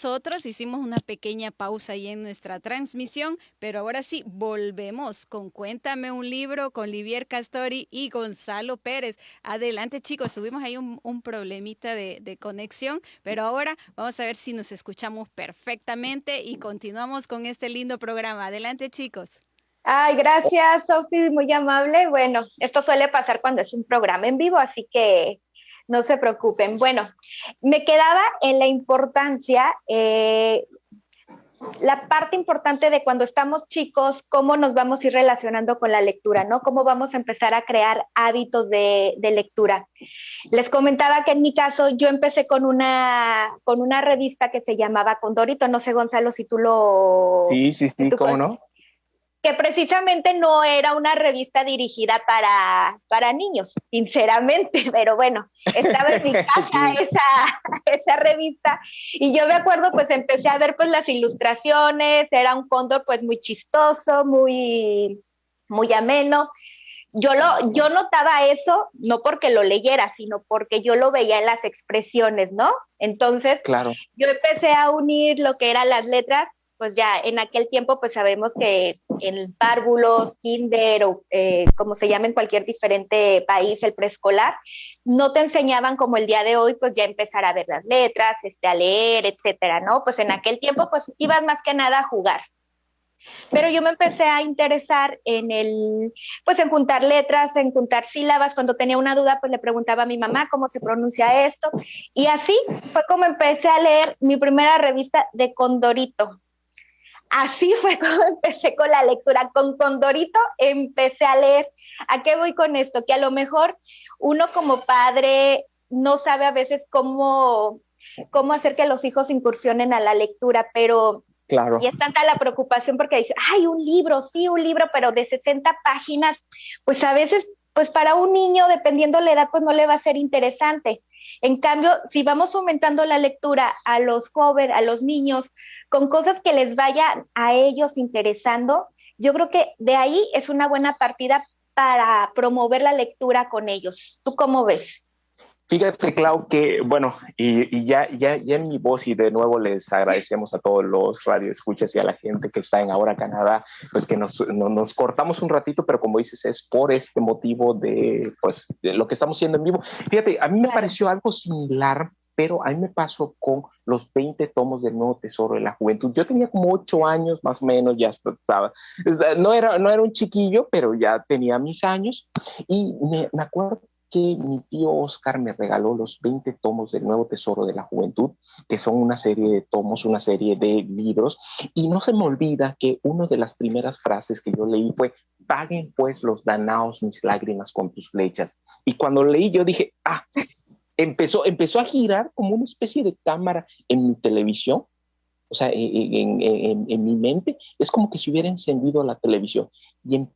Nosotros hicimos una pequeña pausa ahí en nuestra transmisión, pero ahora sí, volvemos con Cuéntame un libro con Livier Castori y Gonzalo Pérez. Adelante, chicos, tuvimos ahí un problemita de conexión, pero ahora vamos a ver si nos escuchamos perfectamente y continuamos con este lindo programa. Adelante, chicos. Ay, gracias, Sofi, muy amable. Bueno, esto suele pasar cuando es un programa en vivo, así que no se preocupen. Bueno, me quedaba en la importancia, la parte importante de cuando estamos chicos, cómo nos vamos a ir relacionando con la lectura, ¿no? Cómo vamos a empezar a crear hábitos de lectura. Les comentaba que en mi caso yo empecé con una revista que se llamaba Condorito, no sé, Gonzalo, si tú lo... Sí, sí, Si sí, tú, cómo no. que precisamente no era una revista dirigida para niños, sinceramente, pero bueno, estaba en mi casa Sí, esa revista y yo me acuerdo, pues empecé a ver pues las ilustraciones, era un cóndor pues muy chistoso, muy ameno. Yo notaba eso, no porque lo leyera, sino porque yo lo veía en las expresiones, ¿no? Entonces, claro. yo empecé a unir lo que eran las letras, pues ya en aquel tiempo, pues sabemos que en párvulos, kinder o como se llama en cualquier diferente país, el preescolar, no te enseñaban como el día de hoy, pues ya empezar a ver las letras, a leer, etcétera, ¿no? Pues en aquel tiempo, pues ibas más que nada a jugar. Pero yo me empecé a interesar pues en juntar letras, en juntar sílabas. Cuando tenía una duda, pues le preguntaba a mi mamá cómo se pronuncia esto. Y así fue como empecé a leer mi primera revista de Condorito. Así fue como empecé con la lectura. Con Condorito empecé a leer. ¿A qué voy con esto? Que a lo mejor uno como padre no sabe a veces cómo hacer que los hijos incursionen a la lectura, pero y Claro. es tanta la preocupación porque dice, ay, un libro, sí, un libro, pero de 60 páginas, pues a veces, pues para un niño, dependiendo la edad, pues no le va a ser interesante. En cambio, si vamos aumentando la lectura a los jóvenes, a los niños, con cosas que les vayan a ellos interesando, yo creo que de ahí es una buena partida para promover la lectura con ellos. ¿Tú cómo ves? Fíjate, Clau, que bueno, y ya en mi voz, y de nuevo les agradecemos a todos los radioescuchas y a la gente que está en Ahora Canadá, pues que nos cortamos un ratito, pero como dices, es por este motivo pues, de lo que estamos haciendo en vivo. Fíjate, a mí me Claro. pareció algo similar, pero a mí me pasó con los 20 tomos del Nuevo Tesoro de la Juventud. Yo tenía como 8 años más o menos, ya estaba, no era un chiquillo, pero ya tenía mis años, y me acuerdo que mi tío Oscar me regaló los 20 tomos del Nuevo Tesoro de la Juventud, que son una serie de tomos, una serie de libros, y no se me olvida que una de las primeras frases que yo leí fue: paguen pues los danaos mis lágrimas con tus flechas. Y cuando leí yo dije, empezó a girar como una especie de cámara en mi televisión, o sea, en mi mente, es como que se hubiera encendido la televisión. Y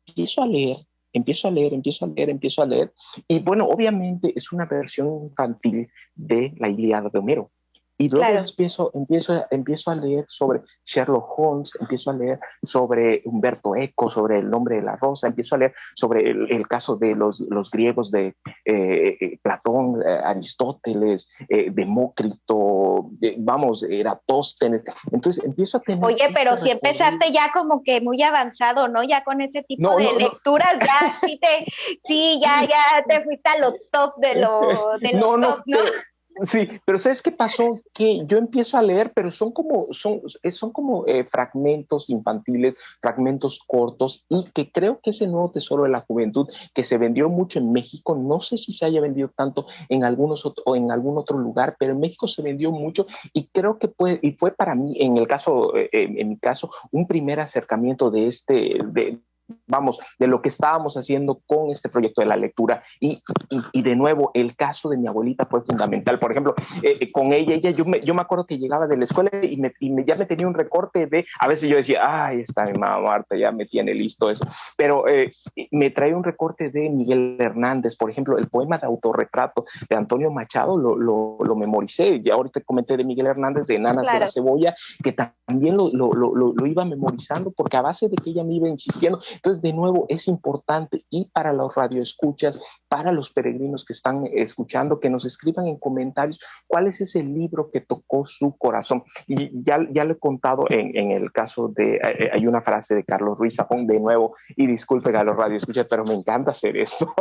empiezo a leer, empiezo a leer. Y bueno, obviamente es una versión infantil de la Ilíada de Homero. Y luego Claro. empiezo a leer sobre Sherlock Holmes, empiezo a leer sobre Humberto Eco, sobre El nombre de la rosa, empiezo a leer sobre el caso de los griegos de Platón, Aristóteles, Demócrito, vamos, Eratóstenes. Entonces empiezo a tener Oye, pero este si recorrido. empezaste ya como que muy avanzado, ¿no? Ya con ese tipo No, de no, no. lecturas, ya sí, ya te fuiste a lo top de lo No, top, no, ¿no? pero ¿sabes qué pasó? Que yo empiezo a leer, pero son como fragmentos infantiles, fragmentos cortos, y que creo que ese Nuevo Tesoro de la Juventud, que se vendió mucho en México, no sé si se haya vendido tanto o en algún otro lugar, pero en México se vendió mucho, y creo que fue para mí, en mi caso, un primer acercamiento vamos, de lo que estábamos haciendo con este proyecto de la lectura. Y de nuevo, el caso de mi abuelita fue fundamental. Por ejemplo, con ella yo me acuerdo que llegaba de la escuela ya me tenía un recorte a veces yo decía, ay, está mi mamá Marta, ya me tiene listo eso. Pero me traía un recorte de Miguel Hernández, por ejemplo, el poema de autorretrato de Antonio Machado, lo memoricé. Ya ahorita comenté de Miguel Hernández, de Enanas de la Claro. Cebolla, que también lo iba memorizando, porque a base de que ella me iba insistiendo. Entonces Entonces, de nuevo, es importante, y para los radioescuchas, para los peregrinos que están escuchando, que nos escriban en comentarios cuál es ese libro que tocó su corazón. Y ya lo he contado en el caso de, hay una frase de Carlos Ruiz Zafón, de nuevo, y disculpen a los radioescuchas, pero me encanta hacer esto.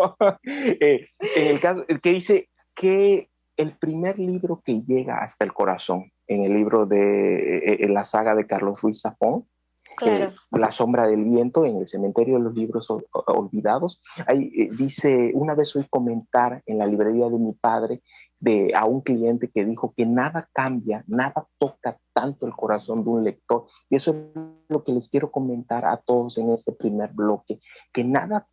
En el caso que dice que el primer libro que llega hasta el corazón, en el libro de la saga de Carlos Ruiz Zafón, Claro. La sombra del viento, en el cementerio de los libros olvidados, ahí dice, una vez oí comentar en la librería de mi padre a un cliente que dijo que nada cambia, nada toca tanto el corazón de un lector, y eso es lo que les quiero comentar a todos en este primer bloque, que nada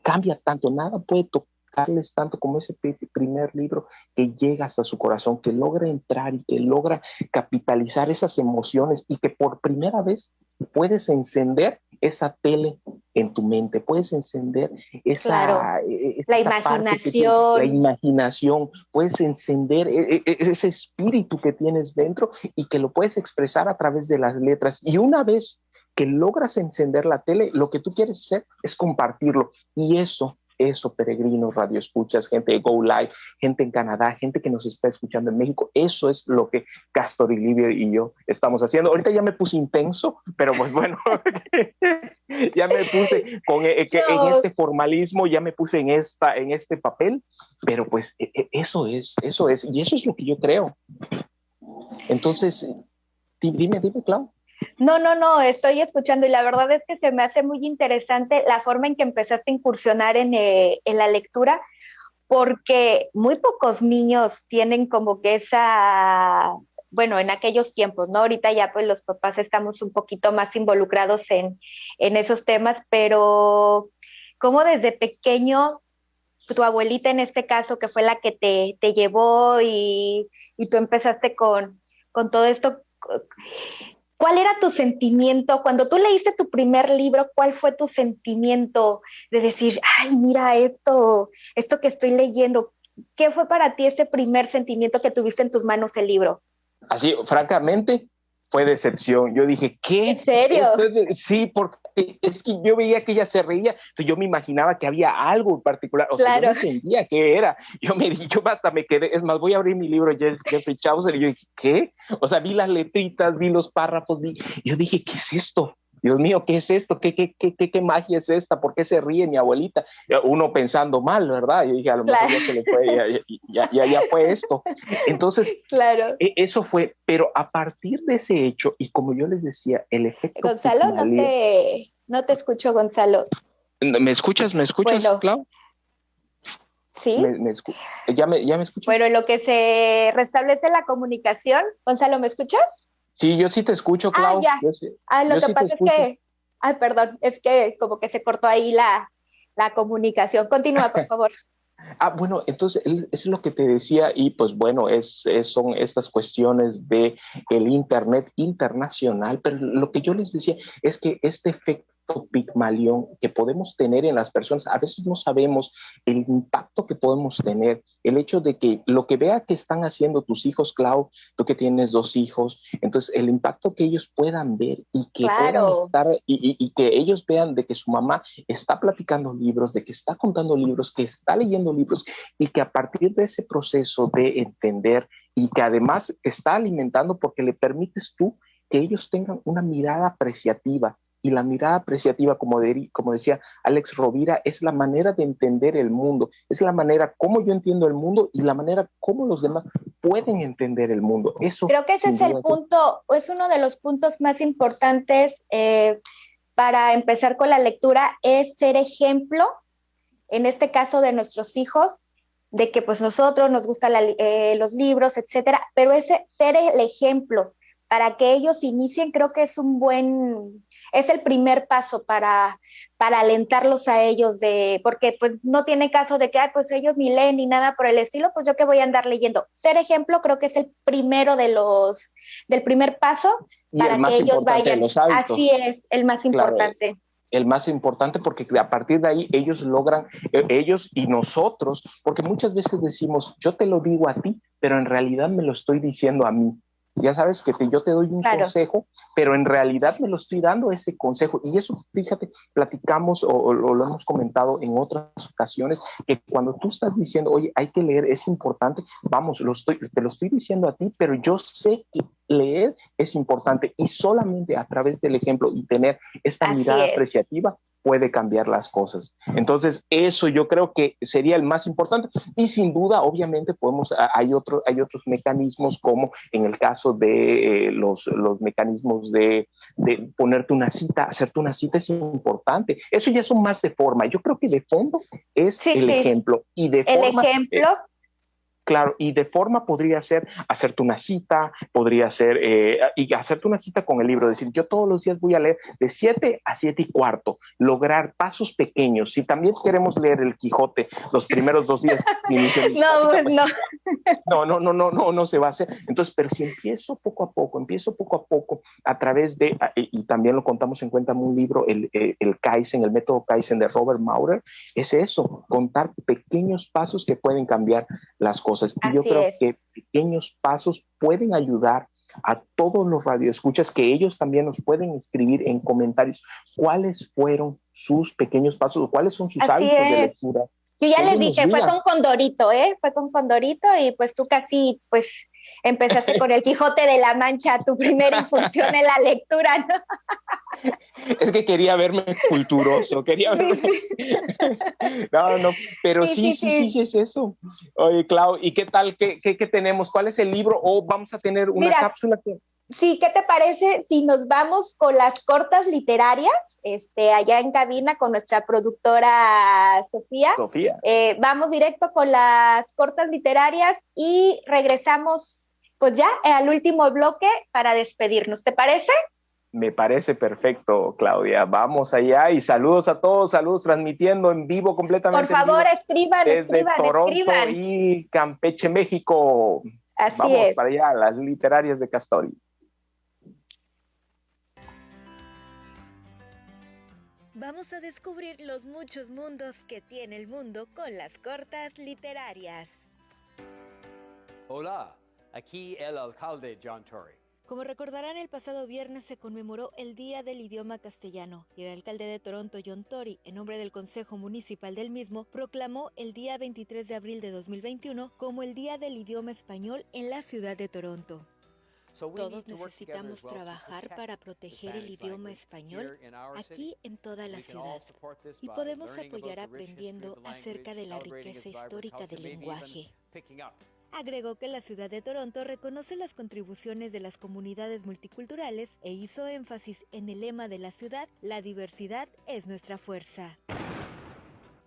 cambia tanto, nada puede tocarles tanto como ese primer libro que llega hasta su corazón, que logra entrar y que logra capitalizar esas emociones, y que por primera vez puedes encender esa tele en tu mente, puedes encender la imaginación, puedes encender ese espíritu que tienes dentro y que lo puedes expresar a través de las letras. Y una vez que logras encender la tele, lo que tú quieres hacer es compartirlo, y eso, peregrinos, radioescuchas, gente de Go Live, gente en Canadá, gente que nos está escuchando en México, eso es lo que Castor y Livia y yo estamos haciendo. Ahorita ya me puse intenso, pero pues bueno, ya me puse en este formalismo, ya me puse en este papel, pero pues eso es, y eso es lo que yo creo. Entonces, dime, Clau. No, estoy escuchando, y la verdad es que se me hace muy interesante la forma en que empezaste a incursionar en la lectura, porque muy pocos niños tienen como que bueno, en aquellos tiempos, ¿no? Ahorita ya pues los papás estamos un poquito más involucrados en esos temas, pero como desde pequeño, tu abuelita en este caso, que fue la que te llevó y tú empezaste con todo esto. ¿Cuál era tu sentimiento cuando tú leíste tu primer libro? ¿Cuál fue tu sentimiento de decir, ay, mira esto que estoy leyendo? ¿Qué fue para ti ese primer sentimiento que tuviste en tus manos el libro? Así, francamente, fue decepción. Yo dije, ¿qué? ¿En serio? Sí, porque es que yo veía que ella se reía, entonces yo me imaginaba que había algo en particular, o sea, yo no entendía qué era. Yo hasta me quedé, es más, voy a abrir mi libro Jeffrey Chaucer, y yo dije, ¿qué? O sea, vi las letritas, vi los párrafos, yo dije, ¿qué es esto? Dios mío, ¿qué es esto? ¿Qué magia es esta? ¿Por qué se ríe mi abuelita? Uno pensando mal, ¿verdad? Yo dije, a lo mejor ya se le fue, ya fue esto. Entonces, claro. Eso fue, pero a partir de ese hecho, y como yo les decía, el efecto Gonzalo, no te escucho, Gonzalo. ¿Me escuchas, bueno, Clau? Sí. ¿Ya me escuchas? Bueno, en lo que se restablece la comunicación, Gonzalo, ¿me escuchas? Sí, yo sí te escucho, Clau. Ya. Lo que pasa es que, perdón, es que como que se cortó ahí la comunicación. Continúa, por favor. Bueno, entonces es lo que te decía, y pues bueno, son estas cuestiones de el Internet internacional, pero lo que yo les decía es que este efecto Pigmalión que podemos tener en las personas, a veces no sabemos el impacto que podemos tener, el hecho de que lo que vea que están haciendo tus hijos, Clau, tú que tienes 2 hijos, entonces el impacto que ellos puedan ver y que puedan estar, y que ellos vean de que su mamá está platicando libros, de que está contando libros, que está leyendo libros, y que a partir de ese proceso de entender, y que además está alimentando porque le permites tú que ellos tengan una mirada apreciativa. Y la mirada apreciativa, como decía Alex Rovira, es la manera de entender el mundo, es la manera como yo entiendo el mundo y la manera como los demás pueden entender el mundo. Eso, creo que ese es el punto, es uno de los puntos más importantes para empezar con la lectura, es ser ejemplo, en este caso de nuestros hijos, de que pues nosotros nos gustan los libros, etcétera, pero ese ser el ejemplo para que ellos inicien, creo que es el primer paso para alentarlos a ellos, porque pues no tiene caso de que pues ellos ni leen ni nada por el estilo, pues yo qué voy a andar leyendo. Ser ejemplo creo que es el primero del primer paso para que ellos vayan. Así es, el más importante. Claro. El más importante, porque a partir de ahí ellos logran, ellos y nosotros, porque muchas veces decimos, yo te lo digo a ti, pero en realidad me lo estoy diciendo a mí. Ya sabes que yo te doy un consejo, pero en realidad me lo estoy dando ese consejo. Y eso, fíjate, platicamos o lo hemos comentado en otras ocasiones, que cuando tú estás diciendo, oye, hay que leer, es importante, vamos, te lo estoy diciendo a ti, pero yo sé que leer es importante y solamente a través del ejemplo y tener esta mirada apreciativa puede cambiar las cosas. Entonces, eso yo creo que sería el más importante. Y sin duda, obviamente, hay otros mecanismos, como en el caso de los mecanismos de ponerte una cita, hacerte una cita es importante. Eso ya son más de forma. Yo creo que de fondo es el ejemplo. Y de forma, claro, y de forma podría ser hacerte una cita, podría ser y hacerte una cita con el libro, decir, yo todos los días voy a leer de 7 a 7:15, lograr pasos pequeños. Si también queremos leer el Quijote los primeros 2 días, no se va a hacer. Entonces, pero si empiezo poco a poco, a través de, y también lo contamos en cuenta en un libro, el Kaizen, el método Kaizen de Robert Maurer, es eso, contar pequeños pasos que pueden cambiar las cosas. Y yo creo que pequeños pasos pueden ayudar a todos los radioescuchas, que ellos también nos pueden escribir en comentarios cuáles fueron sus pequeños pasos, cuáles son sus hábitos de lectura. Yo ya les dije, fue con Condorito, fue con Condorito, y pues tú casi, pues, empezaste con el Quijote de la Mancha, tu primera incursión en la lectura, ¿no? Es que quería verme culturoso, No, pero sí es eso. Oye, Clau, ¿y qué tal? ¿Qué tenemos? ¿Cuál es el libro? ¿O vamos a tener una cápsula que... Sí, ¿qué te parece si nos vamos con las cortas literarias? Allá en cabina con nuestra productora Sofía. Vamos directo con las cortas literarias y regresamos pues ya al último bloque para despedirnos. ¿Te parece? Me parece perfecto, Claudia. Vamos allá y saludos a todos, saludos transmitiendo en vivo completamente. Por favor, escriban desde Toronto y Campeche, México. Vamos para allá, las literarias de Castori. Vamos a descubrir los muchos mundos que tiene el mundo con las cortas literarias. Hola, aquí el alcalde John Tory. Como recordarán, el pasado viernes se conmemoró el Día del Idioma Castellano y el alcalde de Toronto, John Tory, en nombre del Consejo Municipal del mismo, proclamó el día 23 de abril de 2021 como el Día del Idioma Español en la ciudad de Toronto. Todos necesitamos trabajar para proteger el idioma español aquí en toda la ciudad, y podemos apoyar aprendiendo acerca de la riqueza histórica del lenguaje. Agregó que la ciudad de Toronto reconoce las contribuciones de las comunidades multiculturales e hizo énfasis en el lema de la ciudad: la diversidad es nuestra fuerza.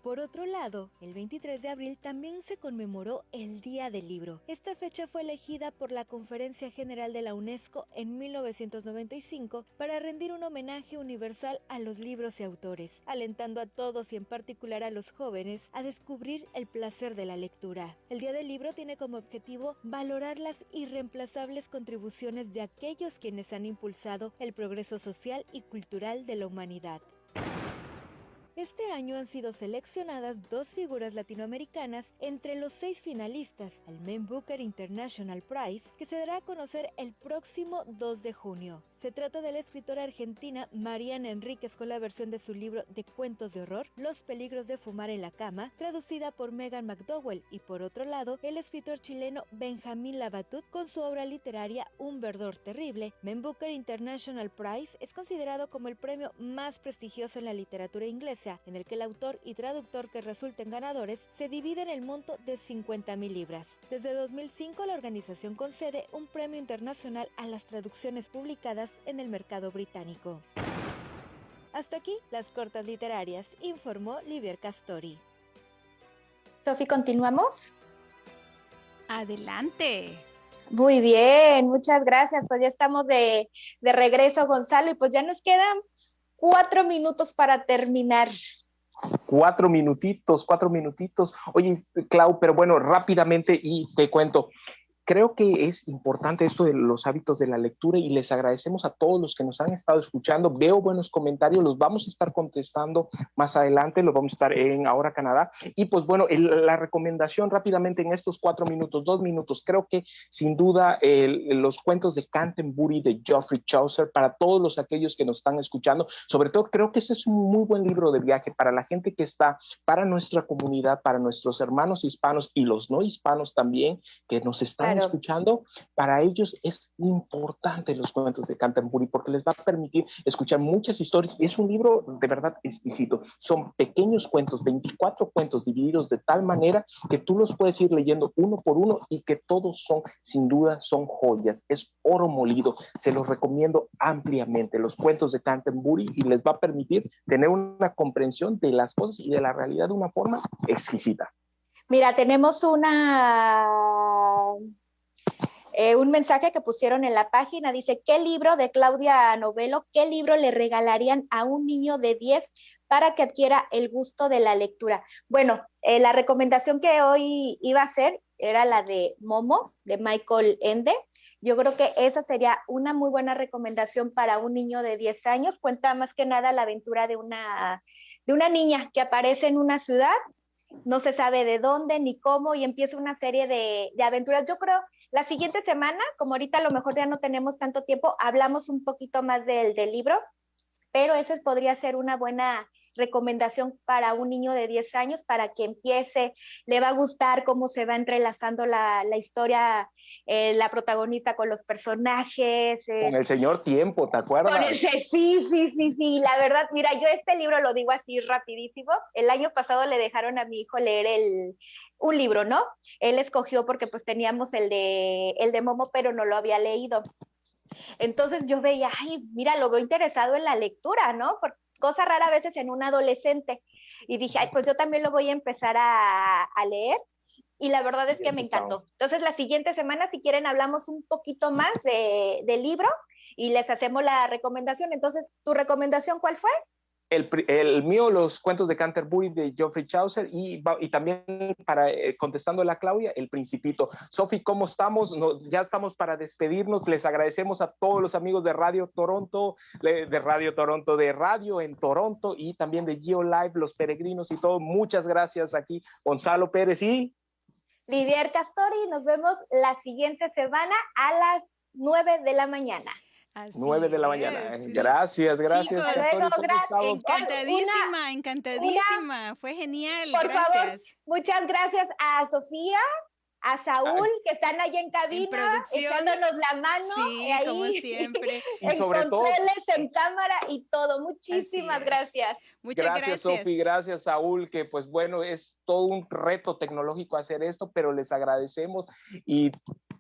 Por otro lado, el 23 de abril también se conmemoró el Día del Libro. Esta fecha fue elegida por la Conferencia General de la UNESCO en 1995 para rendir un homenaje universal a los libros y autores, alentando a todos y en particular a los jóvenes a descubrir el placer de la lectura. El Día del Libro tiene como objetivo valorar las irreemplazables contribuciones de aquellos quienes han impulsado el progreso social y cultural de la humanidad. Este año han sido seleccionadas 2 figuras latinoamericanas entre los 6 finalistas al Man Booker International Prize, que se dará a conocer el próximo 2 de junio. Se trata de la escritora argentina Mariana Enríquez con la versión de su libro de cuentos de horror Los peligros de fumar en la cama, traducida por Megan McDowell, y por otro lado, el escritor chileno Benjamín Labatut con su obra literaria Un verdor terrible. Man Booker International Prize es considerado como el premio más prestigioso en la literatura inglesa, en el que el autor y traductor que resulten ganadores se dividen el monto de 50,000 libras. Desde 2005 la organización concede un premio internacional a las traducciones publicadas en el mercado británico. Hasta aquí las cortas literarias, informó Livier Castori. Sofi, ¿continuamos? Adelante. Muy bien, muchas gracias. Pues ya estamos de regreso, Gonzalo, y pues ya nos quedan 4 minutos para terminar. 4 minutitos. Oye, Clau, pero bueno, rápidamente y te cuento. creo que es importante esto de los hábitos de la lectura y les agradecemos a todos los que nos han estado escuchando. Veo buenos comentarios, los vamos a estar contestando más adelante, los vamos a estar en Ahora Canadá. Y pues bueno, la recomendación rápidamente en estos 4 minutos, 2 minutos, creo que sin duda los cuentos de Canterbury de Geoffrey Chaucer, para todos aquellos que nos están escuchando, sobre todo creo que ese es un muy buen libro de viaje para la gente que está, para nuestra comunidad, para nuestros hermanos hispanos y los no hispanos también, que nos están escuchando. Para ellos es importante los cuentos de Canterbury porque les va a permitir escuchar muchas historias y es un libro de verdad exquisito. Son pequeños cuentos, 24 cuentos divididos de tal manera que tú los puedes ir leyendo uno por uno y que todos son, sin duda, son joyas. Es oro molido. Se los recomiendo ampliamente, los cuentos de Canterbury, y les va a permitir tener una comprensión de las cosas y de la realidad de una forma exquisita. Mira, tenemos un mensaje que pusieron en la página, dice, ¿qué libro de Claudia Novelo, qué libro le regalarían a un niño de 10 para que adquiera el gusto de la lectura? Bueno, la recomendación que hoy iba a hacer era la de Momo, de Michael Ende. Yo creo que esa sería una muy buena recomendación para un niño de 10 años. Cuenta más que nada la aventura de una niña que aparece en una ciudad, no se sabe de dónde ni cómo, y empieza una serie de aventuras. Yo creo la siguiente semana, como ahorita a lo mejor ya no tenemos tanto tiempo, hablamos un poquito más del libro, pero esa podría ser una buena recomendación para un niño de 10 años para que empiece, le va a gustar cómo se va entrelazando la historia, la protagonista con los personajes. Con el señor Tiempo, ¿te acuerdas? Sí, la verdad, mira, yo este libro lo digo así rapidísimo. El año pasado le dejaron a mi hijo leer un libro, ¿no? Él escogió porque pues teníamos el de Momo, pero no lo había leído. Entonces yo veía, ay, mira, lo veo interesado en la lectura, ¿no? Cosa rara a veces en un adolescente. Y dije, ay, pues yo también lo voy a empezar a leer. Y la verdad es que me encantó. Entonces la siguiente semana, si quieren, hablamos un poquito más del libro y les hacemos la recomendación. Entonces, ¿tu recomendación cuál fue? El mío, los cuentos de Canterbury de Geoffrey Chaucer, y también para contestando a la Claudia, El Principito. Sofi, ¿cómo estamos? Ya estamos para despedirnos. Les agradecemos a todos los amigos de Radio Toronto, de Radio en Toronto y también de GeoLive, Los Peregrinos y todo. Muchas gracias aquí, Gonzalo Pérez y Livier Castori. Nos vemos la siguiente semana a las 9 de la mañana. Así 9 de la mañana. Gracias. Chicos, luego, encantadísima. Fue genial. Por gracias. favor, muchas gracias a Sofía, a Saúl, que están allá en cabina, echándonos la mano. Sí, ahí, como siempre. Y sobre controles, en cámara y todo. Muchísimas gracias. Muchas gracias. Sofi, gracias, Saúl, que pues bueno, es todo un reto tecnológico hacer esto, pero les agradecemos y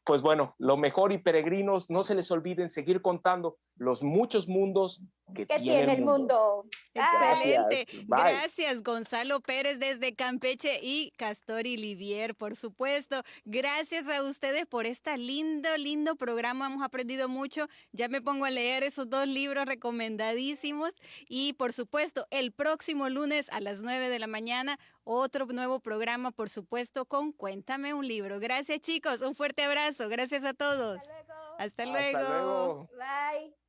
pues bueno, lo mejor, y peregrinos, no se les olviden seguir contando los muchos mundos que tiene el mundo. Excelente. Gracias, Gonzalo Pérez desde Campeche y Castori Livier, por supuesto. Gracias a ustedes por este lindo programa. Hemos aprendido mucho. Ya me pongo a leer esos 2 libros recomendadísimos. Y por supuesto, el próximo lunes a las 9 de la mañana, otro nuevo programa, por supuesto, con Cuéntame un libro. Gracias, chicos. Un fuerte abrazo. Gracias a todos. Hasta luego. Hasta luego. Bye.